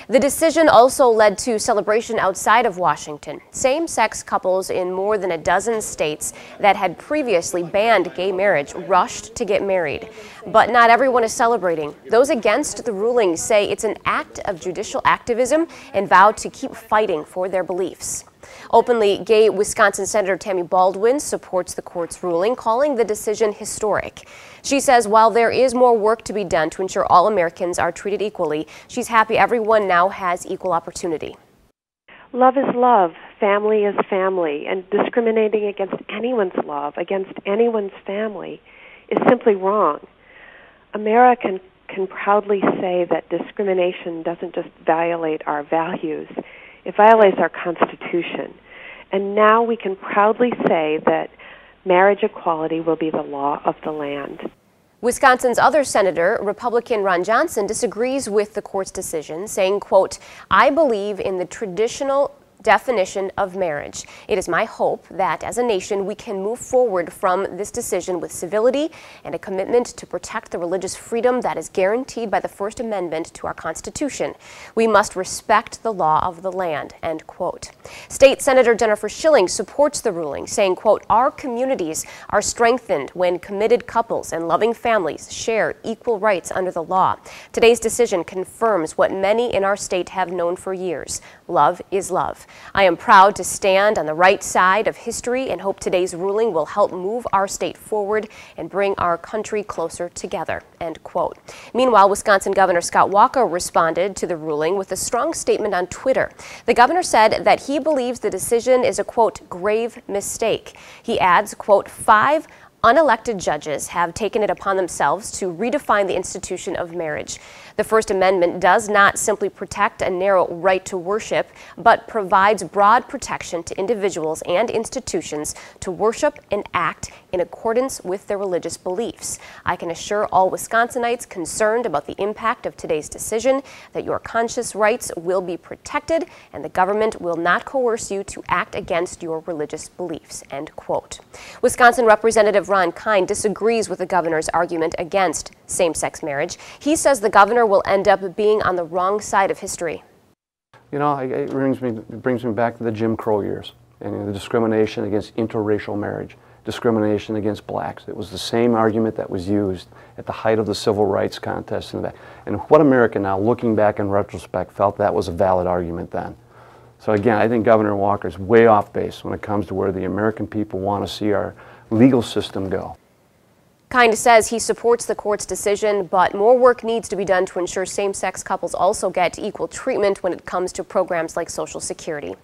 The decision also led to celebration outside of Washington. Same-sex couples in more than a dozen states that had previously banned gay marriage rushed to get married. But not everyone is celebrating. Those against the ruling say it's an act of judicial activism and vow to keep fighting for their beliefs. Openly gay Wisconsin Senator Tammy Baldwin supports the court's ruling, calling the decision historic. She says while there is more work to be done to ensure all Americans are treated equally, she's happy everyone now has equal opportunity. Love is love, family is family, and discriminating against anyone's love, against anyone's family, is simply wrong. America can proudly say that discrimination doesn't just violate our values, it violates our Constitution. And now we can proudly say that marriage equality will be the law of the land. Wisconsin's other senator, Republican Ron Johnson, disagrees with the court's decision, saying, quote, "I believe in the traditional definition of marriage. It is my hope that as a nation we can move forward from this decision with civility and a commitment to protect the religious freedom that is guaranteed by the First Amendment to our Constitution. We must respect the law of the land," end quote. State Senator Jennifer Shilling supports the ruling, saying, quote, "Our communities are strengthened when committed couples and loving families share equal rights under the law. Today's decision confirms what many in our state have known for years. Love is love. I am proud to stand on the right side of history and hope today's ruling will help move our state forward and bring our country closer together," end quote. Meanwhile, Wisconsin Governor Scott Walker responded to the ruling with a strong statement on Twitter. The governor said that he believes the decision is a, quote, "grave mistake." He adds, quote, "5 unelected judges have taken it upon themselves to redefine the institution of marriage. The First Amendment does not simply protect a narrow right to worship, but provides broad protection to individuals and institutions to worship and act in accordance with their religious beliefs. I can assure all Wisconsinites concerned about the impact of today's decision that your conscious rights will be protected and the government will not coerce you to act against your religious beliefs," end quote. Wisconsin Representative Ron Kine disagrees with the governor's argument against same-sex marriage. He says the governor will end up being on the wrong side of history. You know, it brings me back to the Jim Crow years and the discrimination against interracial marriage, discrimination against blacks. It was the same argument that was used at the height of the civil rights contest. And what America now, looking back in retrospect, felt that was a valid argument then. So again, I think Governor Walker's way off base when it comes to where the American people want to see our legal system go. Kine says he supports the court's decision, but more work needs to be done to ensure same-sex couples also get equal treatment when it comes to programs like Social Security.